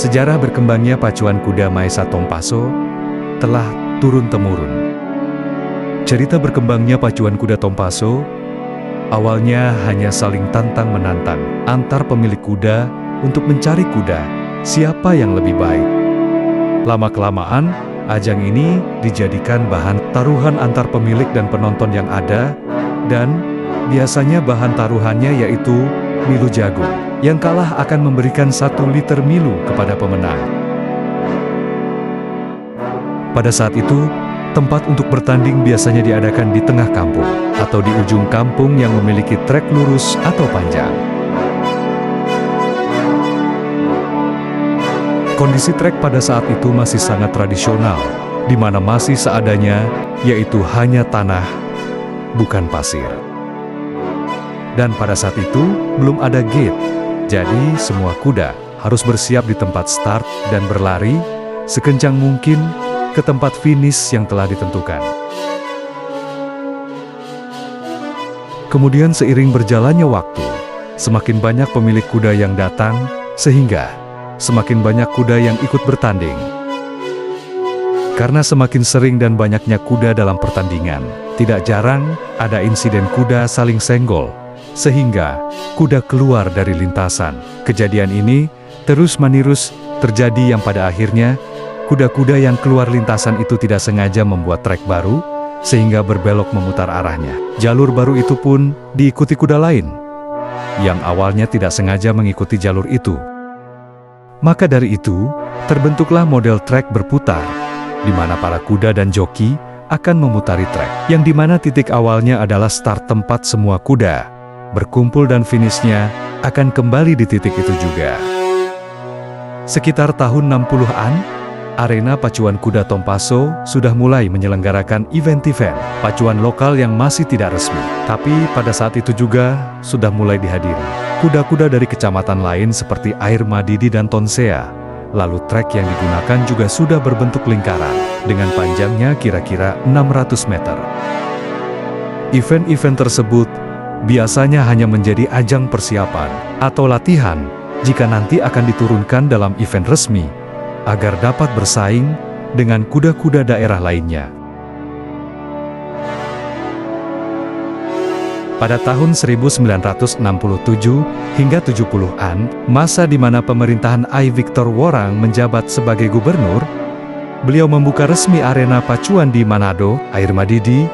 Sejarah berkembangnya pacuan kuda Maesa Tompaso telah turun-temurun. Cerita berkembangnya pacuan kuda Tompaso awalnya hanya saling tantang-menantang antar pemilik kuda untuk mencari kuda siapa yang lebih baik. Lama-kelamaan, ajang ini dijadikan bahan taruhan antar pemilik dan penonton yang ada, dan biasanya bahan taruhannya yaitu milu jagung. Yang kalah akan memberikan 1 liter milu kepada pemenang. Pada saat itu, tempat untuk bertanding biasanya diadakan di tengah kampung atau di ujung kampung yang memiliki trek lurus atau panjang. Kondisi trek pada saat itu masih sangat tradisional, di mana masih seadanya, yaitu hanya tanah, bukan pasir. Dan pada saat itu, belum ada gate, jadi semua kuda harus bersiap di tempat start dan berlari sekencang mungkin ke tempat finish yang telah ditentukan. Kemudian seiring berjalannya waktu, semakin banyak pemilik kuda yang datang, sehingga semakin banyak kuda yang ikut bertanding. Karena semakin sering dan banyaknya kuda dalam pertandingan, tidak jarang ada insiden kuda saling senggol, sehingga kuda keluar dari lintasan. Kejadian ini terus-menerus terjadi yang pada akhirnya, kuda-kuda yang keluar lintasan itu tidak sengaja membuat trek baru, sehingga berbelok memutar arahnya. Jalur baru itu pun diikuti kuda lain, yang awalnya tidak sengaja mengikuti jalur itu. Maka dari itu, terbentuklah model trek berputar, di mana para kuda dan joki akan memutari trek, yang dimana titik awalnya adalah start tempat semua kuda berkumpul dan finishnya akan kembali di titik itu juga. Sekitar tahun 60-an, arena pacuan kuda Tompaso sudah mulai menyelenggarakan event-event pacuan lokal yang masih tidak resmi. Tapi pada saat itu juga sudah mulai dihadiri kuda-kuda dari kecamatan lain seperti Air Madidi dan Tonsea. Lalu trek yang digunakan juga sudah berbentuk lingkaran dengan panjangnya kira-kira 600 meter. Event-event tersebut biasanya hanya menjadi ajang persiapan atau latihan jika nanti akan diturunkan dalam event resmi agar dapat bersaing dengan kuda-kuda daerah lainnya. Pada tahun 1967 hingga 70-an, masa di mana pemerintahan I. Victor Worang menjabat sebagai gubernur, beliau membuka resmi arena pacuan di Manado, Air Madidi,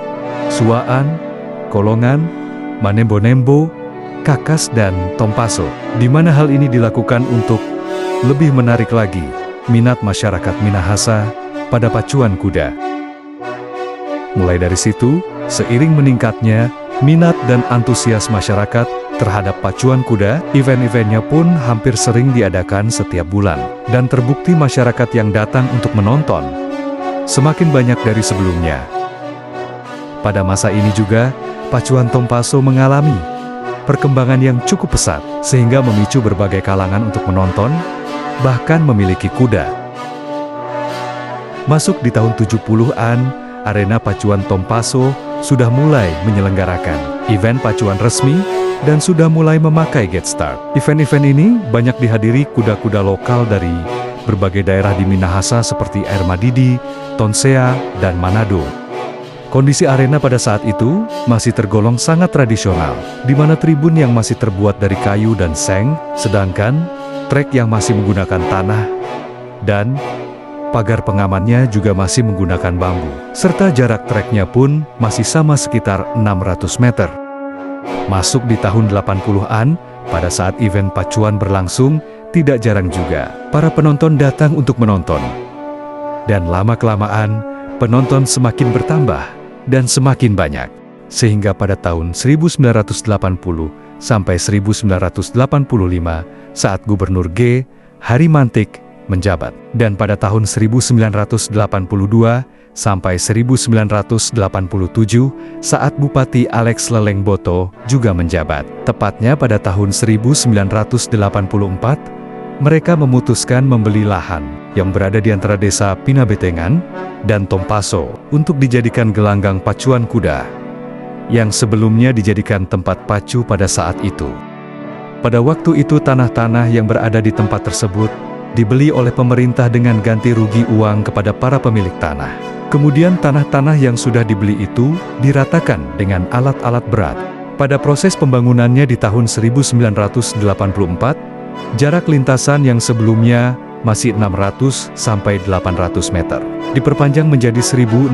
Suaan, Kolongan, Manembo-Nembo, Kakas, dan Tompaso, di mana hal ini dilakukan untuk lebih menarik lagi minat masyarakat Minahasa pada pacuan kuda. Mulai dari situ, seiring meningkatnya minat dan antusias masyarakat terhadap pacuan kuda, event-eventnya pun hampir sering diadakan setiap bulan, dan terbukti masyarakat yang datang untuk menonton semakin banyak dari sebelumnya. Pada masa ini juga, pacuan Tompaso mengalami perkembangan yang cukup pesat, sehingga memicu berbagai kalangan untuk menonton, bahkan memiliki kuda. Masuk di tahun 70-an, arena pacuan Tompaso sudah mulai menyelenggarakan event pacuan resmi dan sudah mulai memakai gate start. Event-event ini banyak dihadiri kuda-kuda lokal dari berbagai daerah di Minahasa seperti Air Madidi, Tonsea, dan Manado. Kondisi arena pada saat itu masih tergolong sangat tradisional, di mana tribun yang masih terbuat dari kayu dan seng, sedangkan trek yang masih menggunakan tanah, dan pagar pengamannya juga masih menggunakan bambu, serta jarak treknya pun masih sama sekitar 600 meter. Masuk di tahun 80-an, pada saat event pacuan berlangsung, tidak jarang juga para penonton datang untuk menonton. Dan lama-kelamaan, penonton semakin bertambah dan semakin banyak. Sehingga pada tahun 1980 sampai 1985, saat Gubernur G. Harimantik menjabat, dan pada tahun 1982 sampai 1987 saat Bupati Alex Lelengboto juga menjabat. Tepatnya pada tahun 1984, mereka memutuskan membeli lahan yang berada di antara desa Pinabetengan dan Tompaso untuk dijadikan gelanggang pacuan kuda, yang sebelumnya dijadikan tempat pacu pada saat itu. Pada waktu itu tanah-tanah yang berada di tempat tersebut dibeli oleh pemerintah dengan ganti rugi uang kepada para pemilik tanah. Kemudian tanah-tanah yang sudah dibeli itu diratakan dengan alat-alat berat. Pada proses pembangunannya di tahun 1984, jarak lintasan yang sebelumnya masih 600 sampai 800 meter, diperpanjang menjadi 1.600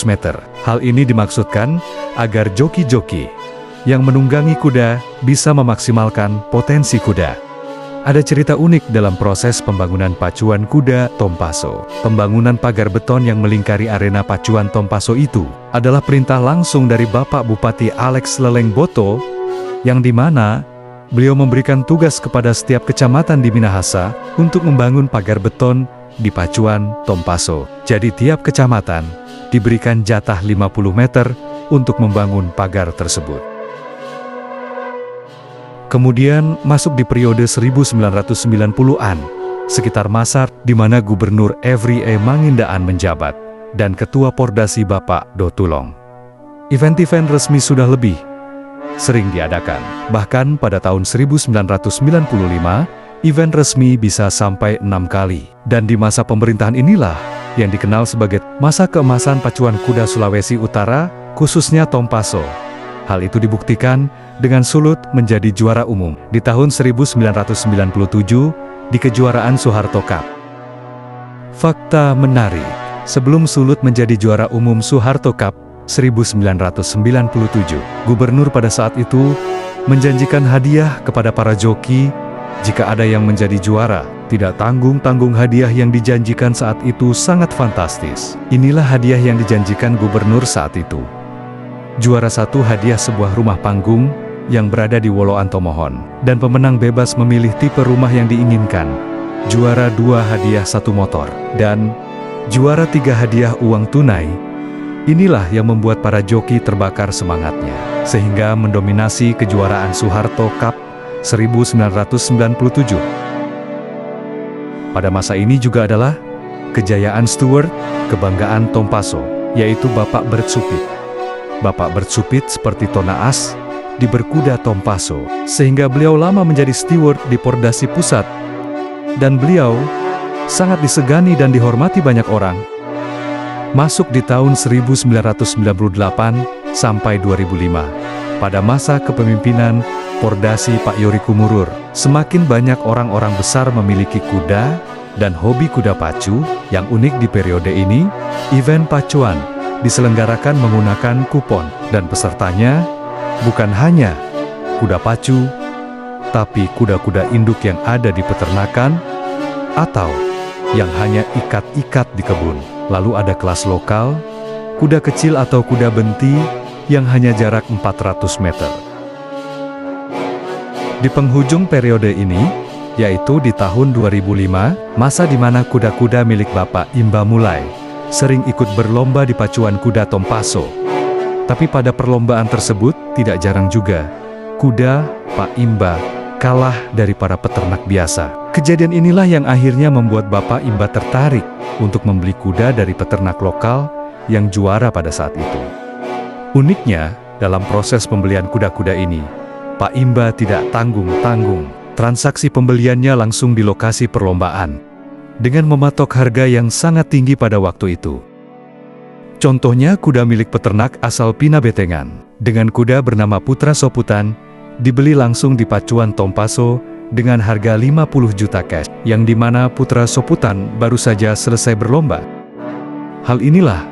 meter. Hal ini dimaksudkan agar joki-joki yang menunggangi kuda bisa memaksimalkan potensi kuda. Ada cerita unik dalam proses pembangunan pacuan kuda Tompaso. Pembangunan pagar beton yang melingkari arena pacuan Tompaso itu adalah perintah langsung dari Bapak Bupati Alex Lelengboto, yang dimana beliau memberikan tugas kepada setiap kecamatan di Minahasa untuk membangun pagar beton di pacuan Tompaso. Jadi tiap kecamatan diberikan jatah 50 meter untuk membangun pagar tersebut. Kemudian masuk di periode 1990-an, sekitar masa di mana Gubernur Every E. Mangindaan menjabat, dan Ketua Pordasi Bapak Dotulong. Event-event resmi sudah lebih sering diadakan. Bahkan pada tahun 1995, event resmi bisa sampai 6 kali. Dan di masa pemerintahan inilah yang dikenal sebagai masa keemasan pacuan kuda Sulawesi Utara, khususnya Tompaso. Hal itu dibuktikan dengan Sulut menjadi juara umum di tahun 1997 di kejuaraan Soeharto Cup. Fakta menarik, sebelum Sulut menjadi juara umum Soeharto Cup 1997, gubernur pada saat itu menjanjikan hadiah kepada para joki jika ada yang menjadi juara. Tidak tanggung-tanggung, hadiah yang dijanjikan saat itu sangat fantastis. Inilah hadiah yang dijanjikan gubernur saat itu. Juara 1 hadiah sebuah rumah panggung yang berada di Woloan Tomohon, dan pemenang bebas memilih tipe rumah yang diinginkan. Juara 2 hadiah 1 motor, dan juara 3 hadiah uang tunai. Inilah yang membuat para joki terbakar semangatnya, sehingga mendominasi kejuaraan Soeharto Cup 1997. Pada masa ini juga adalah kejayaan steward, kebanggaan Tompaso, yaitu Bapak Bert Supit. Bapak Bert Supit seperti Tonaas di berkuda Tompaso, sehingga beliau lama menjadi steward di Pordasi Pusat, dan beliau sangat disegani dan dihormati banyak orang. Masuk di tahun 1998 sampai 2005, pada masa kepemimpinan Pordasi Pak Yori Kumurur, semakin banyak orang-orang besar memiliki kuda dan hobi kuda pacu. Yang unik di periode ini, event pacuan diselenggarakan menggunakan kupon, dan pesertanya bukan hanya kuda pacu, tapi kuda-kuda induk yang ada di peternakan, atau yang hanya ikat-ikat di kebun. Lalu ada kelas lokal, kuda kecil atau kuda benti yang hanya jarak 400 meter. Di penghujung periode ini, yaitu di tahun 2005, masa di mana kuda-kuda milik Bapak Imba mulai sering ikut berlomba di pacuan kuda Tompaso. Tapi pada perlombaan tersebut, tidak jarang juga kuda Pak Imba kalah dari para peternak biasa. Kejadian inilah yang akhirnya membuat Bapak Imba tertarik untuk membeli kuda dari peternak lokal yang juara pada saat itu. Uniknya, dalam proses pembelian kuda-kuda ini, Pak Imba tidak tanggung-tanggung. Transaksi pembeliannya langsung di lokasi perlombaan, dengan mematok harga yang sangat tinggi pada waktu itu. Contohnya kuda milik peternak asal Pina Betengan, dengan kuda bernama Putra Soputan, dibeli langsung di pacuan Tompaso dengan harga 50 juta cash, yang dimana Putra Soputan baru saja selesai berlomba. Hal inilah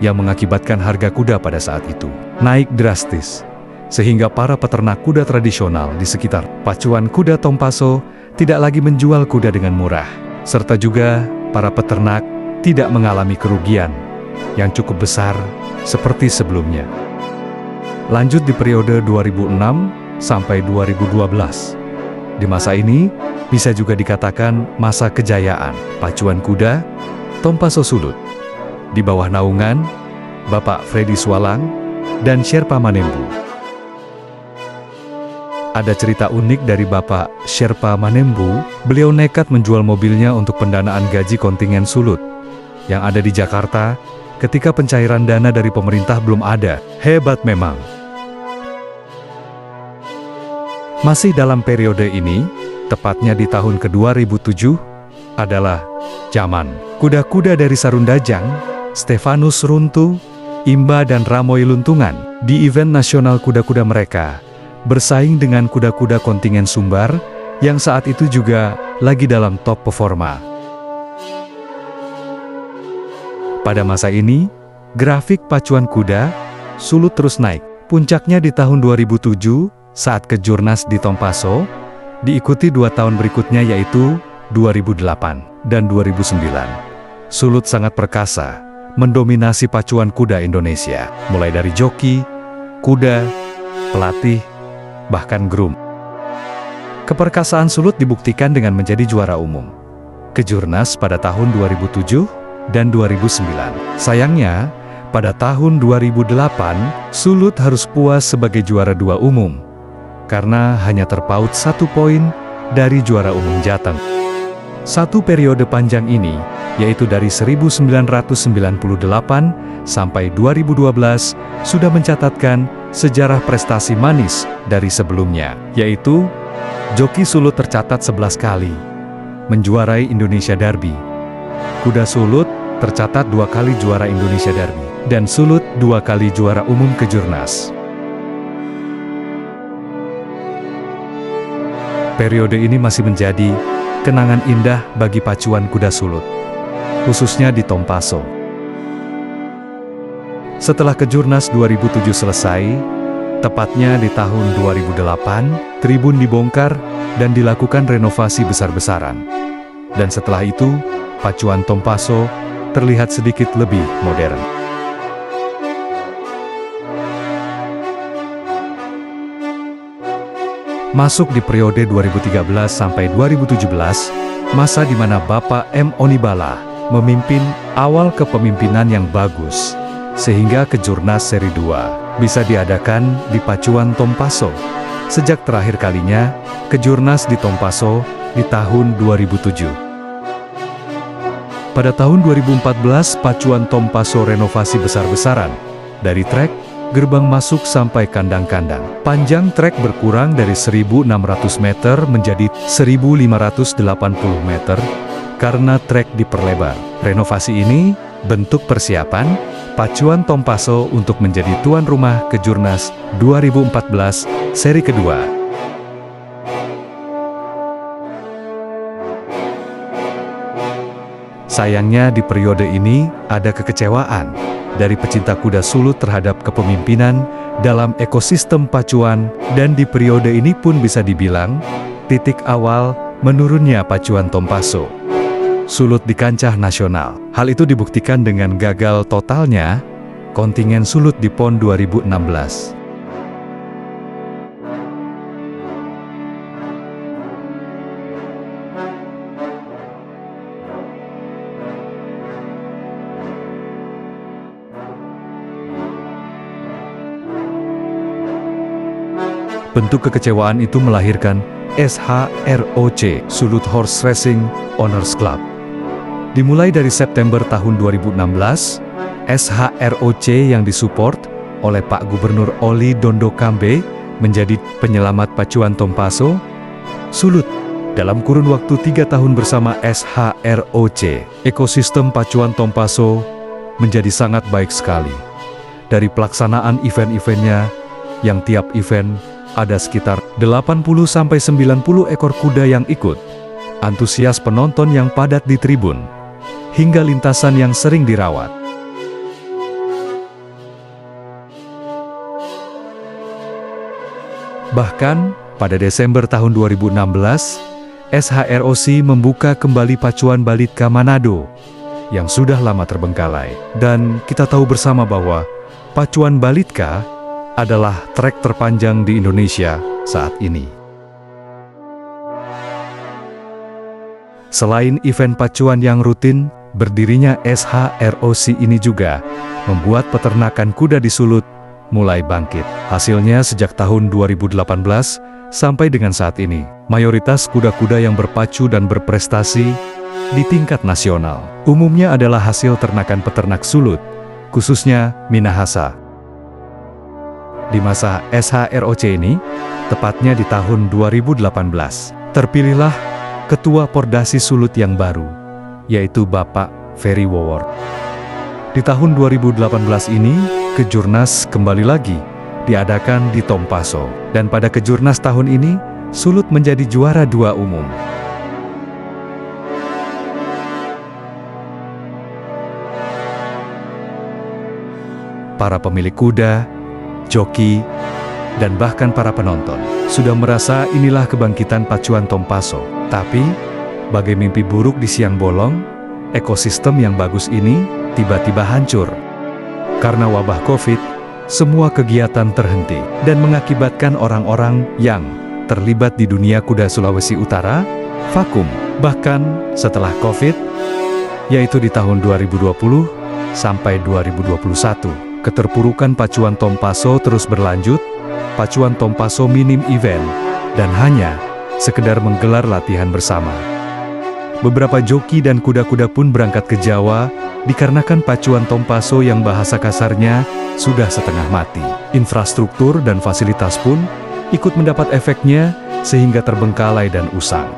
yang mengakibatkan harga kuda pada saat itu naik drastis, sehingga para peternak kuda tradisional di sekitar pacuan kuda Tompaso tidak lagi menjual kuda dengan murah, serta juga para peternak tidak mengalami kerugian yang cukup besar seperti sebelumnya. Lanjut di periode 2006 sampai 2012. Di masa ini bisa juga dikatakan masa kejayaan pacuan kuda Tompaso Sulut di bawah naungan Bapak Freddy Swalang dan Sherpa Manembu. Ada cerita unik dari Bapak Sherpa Manembu. Beliau nekat menjual mobilnya untuk pendanaan gaji kontingen Sulut yang ada di Jakarta ketika pencairan dana dari pemerintah belum ada. Hebat memang. Masih dalam periode ini, tepatnya di tahun ke-2007, adalah Zaman. Kuda-kuda dari Sarundajang, Stefanus Runtu, Imba dan Ramoy Luntungan di event nasional kuda-kuda mereka bersaing dengan kuda-kuda kontingen Sumbar yang saat itu juga lagi dalam top performa. Pada masa ini, grafik pacuan kuda Sulut terus naik. Puncaknya di tahun 2007 saat Kejurnas di Tompaso, diikuti 2 tahun berikutnya yaitu 2008 dan 2009. Sulut sangat perkasa, mendominasi pacuan kuda Indonesia, mulai dari joki, kuda, pelatih, bahkan groom. Keperkasaan Sulut dibuktikan dengan menjadi juara umum Kejurnas pada tahun 2007 dan 2009. Sayangnya, pada tahun 2008, Sulut harus puas sebagai juara 2 umum, karena hanya terpaut 1 poin dari juara umum Jateng. Satu periode panjang ini, yaitu dari 1998 sampai 2012, sudah mencatatkan sejarah prestasi manis dari sebelumnya, yaitu joki Sulut tercatat 11 kali menjuarai Indonesia Derby. Kuda Sulut tercatat 2 kali juara Indonesia Derby, dan Sulut 2 kali juara umum Kejurnas. Periode ini masih menjadi kenangan indah bagi pacuan kuda Sulut, khususnya di Tompaso. Setelah Kejurnas 2007 selesai, tepatnya di tahun 2008, tribun dibongkar dan dilakukan renovasi besar-besaran. Dan setelah itu, pacuan Tompaso terlihat sedikit lebih modern. Masuk di periode 2013 sampai 2017, masa di mana Bapak M. Onibala memimpin awal kepemimpinan yang bagus, sehingga Kejurnas Seri 2 bisa diadakan di pacuan Tompaso. Sejak terakhir kalinya, Kejurnas di Tompaso di tahun 2007. Pada tahun 2014, pacuan Tompaso renovasi besar-besaran, dari trek, gerbang masuk sampai kandang-kandang. Panjang trek berkurang dari 1.600 meter menjadi 1.580 meter karena trek diperlebar. Renovasi ini bentuk persiapan pacuan Tompaso untuk menjadi tuan rumah Kejurnas 2014 seri kedua. Sayangnya di periode ini ada kekecewaan dari pecinta kuda Sulut terhadap kepemimpinan dalam ekosistem pacuan, dan di periode ini pun bisa dibilang titik awal menurunnya pacuan Tompaso Sulut di kancah nasional. Hal itu dibuktikan dengan gagal totalnya kontingen Sulut di PON 2016. Bentuk kekecewaan itu melahirkan SHROC, Sulut Horse Racing Owners Club. Dimulai dari September tahun 2016, SHROC yang disupport oleh Pak Gubernur Oli Dondo Kambe menjadi penyelamat pacuan Tompaso Sulut. Dalam kurun waktu 3 tahun bersama SHROC, ekosistem pacuan Tompaso menjadi sangat baik sekali. Dari pelaksanaan event-eventnya, yang tiap event ada sekitar 80-90 ekor kuda yang ikut, antusias penonton yang padat di tribun, hingga lintasan yang sering dirawat. Bahkan, pada Desember tahun 2016, SHROC membuka kembali pacuan Balitka Manado, yang sudah lama terbengkalai. Dan kita tahu bersama bahwa pacuan Balitka adalah trek terpanjang di Indonesia saat ini. Selain event pacuan yang rutin, berdirinya SHROC ini juga membuat peternakan kuda di Sulut mulai bangkit. Hasilnya sejak tahun 2018 sampai dengan saat ini, mayoritas kuda-kuda yang berpacu dan berprestasi di tingkat nasional umumnya adalah hasil ternakan peternak Sulut, khususnya Minahasa. Di masa SHROC ini, tepatnya di tahun 2018, terpilihlah ketua Pordasi Sulut yang baru, yaitu Bapak Ferry Wowor. Di tahun 2018 ini, Kejurnas kembali lagi diadakan di Tompaso. Dan pada Kejurnas tahun ini, Sulut menjadi juara 2 umum. Para pemilik kuda, joki, dan bahkan para penonton sudah merasa inilah kebangkitan pacuan Tompaso. Tapi, bagai mimpi buruk di siang bolong, ekosistem yang bagus ini tiba-tiba hancur. Karena wabah COVID, semua kegiatan terhenti dan mengakibatkan orang-orang yang terlibat di dunia kuda Sulawesi Utara vakum. Bahkan setelah COVID, yaitu di tahun 2020 sampai 2021, keterpurukan pacuan Tompaso terus berlanjut. Pacuan Tompaso minim event dan hanya sekedar menggelar latihan bersama. Beberapa joki dan kuda-kuda pun berangkat ke Jawa dikarenakan pacuan Tompaso yang bahasa kasarnya sudah setengah mati. Infrastruktur dan fasilitas pun ikut mendapat efeknya sehingga terbengkalai dan usang.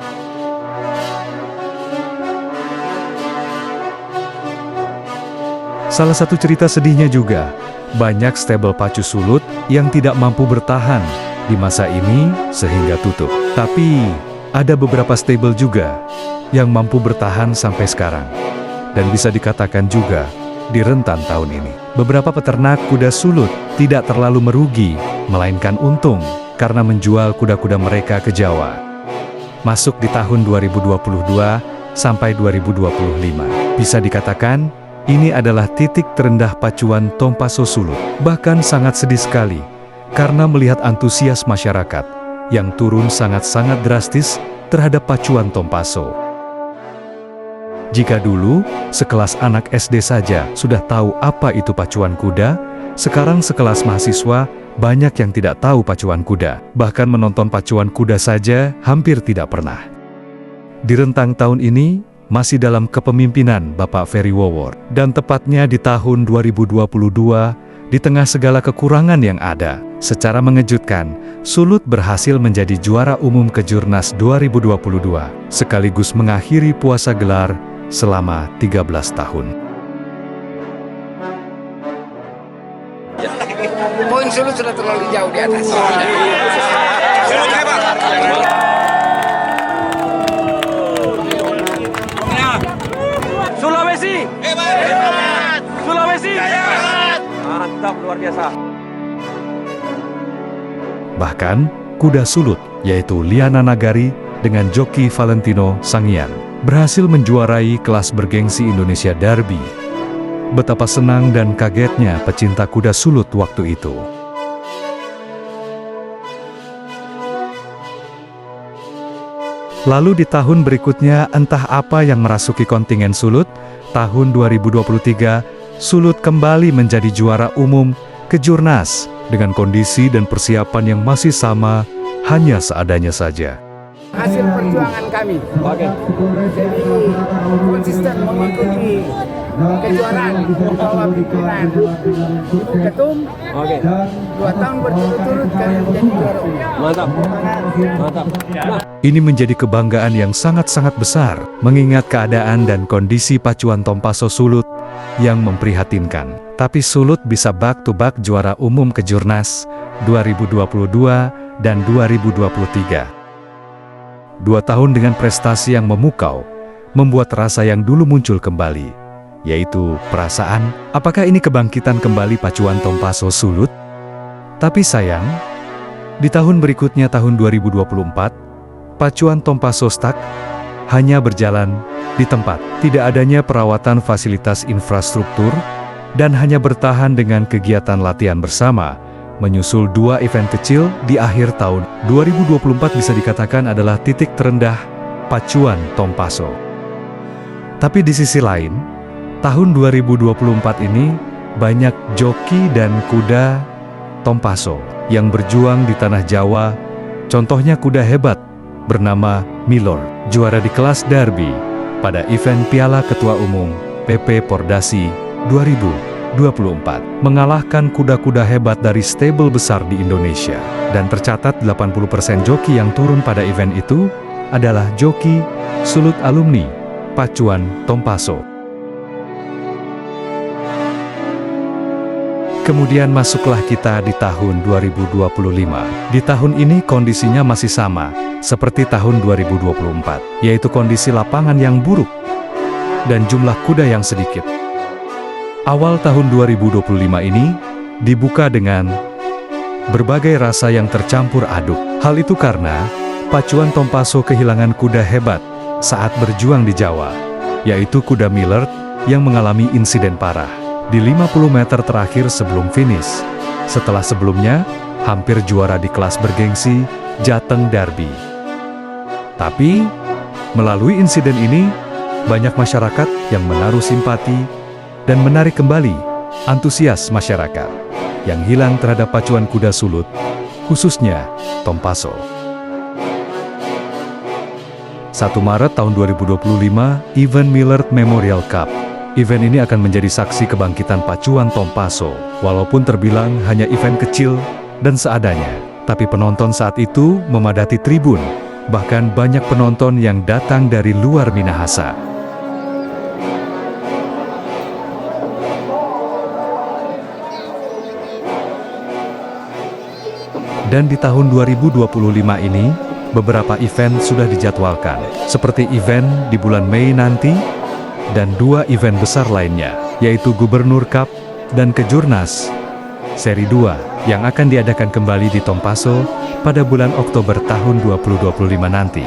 Salah satu cerita sedihnya juga, banyak stable pacu Sulut yang tidak mampu bertahan di masa ini sehingga tutup. Tapi ada beberapa stable juga yang mampu bertahan sampai sekarang. Dan bisa dikatakan juga, di rentan tahun ini, beberapa peternak kuda Sulut tidak terlalu merugi, melainkan untung, karena menjual kuda-kuda mereka ke Jawa. Masuk di tahun 2022 sampai 2025, bisa dikatakan, ini adalah titik terendah pacuan Tompaso Sulut. Bahkan sangat sedih sekali, karena melihat antusias masyarakat, yang turun sangat-sangat drastis terhadap pacuan Tompaso. Jika dulu, sekelas anak SD saja sudah tahu apa itu pacuan kuda, sekarang sekelas mahasiswa banyak yang tidak tahu pacuan kuda. Bahkan menonton pacuan kuda saja hampir tidak pernah. Di rentang tahun ini, masih dalam kepemimpinan Bapak Ferry Wowor. Dan tepatnya di tahun 2022, di tengah segala kekurangan yang ada, secara mengejutkan, Sulut berhasil menjadi juara umum Kejurnas 2022, sekaligus mengakhiri puasa gelar selama 13 tahun. Poin Sulut sudah terlalu jauh di atas. Sulawesi! Hebat! Sulawesi! Hebat! Mantap, luar biasa. Bahkan, kuda Sulut, yaitu Liana Nagari dengan joki Valentino Sangian, berhasil menjuarai kelas bergengsi Indonesia Derby. Betapa senang dan kagetnya pecinta kuda Sulut waktu itu. Lalu di tahun berikutnya entah apa yang merasuki kontingen Sulut, tahun 2023, Sulut kembali menjadi juara umum Kejurnas dengan kondisi dan persiapan yang masih sama, hanya seadanya saja. Hasil perjuangan kami. Jadi konsisten mengikuti kejuaraan membawa pimpinan Ibu Ketum. 2 tahun berturut-turut kami menjadi juara umum. Mantap. Mantap. Nah. Ini menjadi kebanggaan yang sangat-sangat besar, mengingat keadaan dan kondisi pacuan Tompaso Sulut yang memprihatinkan. Tapi Sulut bisa back-to-back juara umum Kejurnas 2022 dan 2023. 2 tahun dengan prestasi yang memukau, membuat rasa yang dulu muncul kembali, yaitu perasaan, apakah ini kebangkitan kembali pacuan Tompaso Sulut? Tapi sayang, di tahun berikutnya tahun 2024, pacuan Tompaso stuck hanya berjalan di tempat, tidak adanya perawatan fasilitas infrastruktur, dan hanya bertahan dengan kegiatan latihan bersama, menyusul 2 event kecil di akhir tahun. 2024 bisa dikatakan adalah titik terendah pacuan Tompaso. Tapi di sisi lain, tahun 2024 ini banyak joki dan kuda Tompaso yang berjuang di tanah Jawa. Contohnya kuda hebat bernama Milor, juara di kelas Derby pada event Piala Ketua Umum PP Pordasi 2024, mengalahkan kuda-kuda hebat dari stable besar di Indonesia. Dan tercatat 80% joki yang turun pada event itu adalah joki Sulut Alumni Pacuan Tompaso. Kemudian masuklah kita di tahun 2025. Di tahun ini kondisinya masih sama seperti tahun 2024, yaitu kondisi lapangan yang buruk dan jumlah kuda yang sedikit. Awal tahun 2025 ini dibuka dengan berbagai rasa yang tercampur aduk. Hal itu karena Pacuan Tompaso kehilangan kuda hebat saat berjuang di Jawa, yaitu kuda Millard yang mengalami insiden parah di 50 meter terakhir sebelum finish, setelah sebelumnya hampir juara di kelas bergengsi Jateng Derby. Tapi, melalui insiden ini, banyak masyarakat yang menaruh simpati dan menarik kembali antusias masyarakat yang hilang terhadap pacuan kuda sulut, khususnya Tompaso. 1 Maret tahun 2025, event Millard Memorial Cup. Event ini akan menjadi saksi kebangkitan pacuan Tompaso. Walaupun terbilang hanya event kecil dan seadanya, tapi penonton saat itu memadati tribun. Bahkan banyak penonton yang datang dari luar Minahasa. Dan di tahun 2025 ini, beberapa event sudah dijadwalkan, seperti event di bulan Mei nanti, dan 2 event besar lainnya, yaitu Gubernur Cup dan Kejurnas Seri 2, yang akan diadakan kembali di Tompaso pada bulan Oktober tahun 2025 nanti.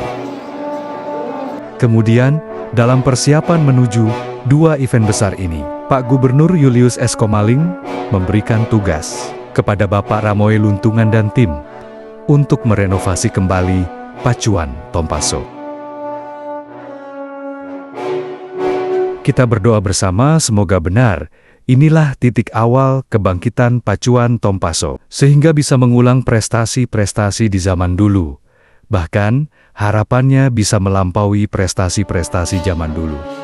Kemudian, dalam persiapan menuju 2 event besar ini, Pak Gubernur Julius S. Komaling memberikan tugas kepada Bapak Ramoe Luntungan dan tim untuk merenovasi kembali Pacuan Tompaso. Kita berdoa bersama semoga benar. Inilah titik awal kebangkitan Pacuan Tompaso, sehingga bisa mengulang prestasi-prestasi di zaman dulu. Bahkan, harapannya bisa melampaui prestasi-prestasi zaman dulu.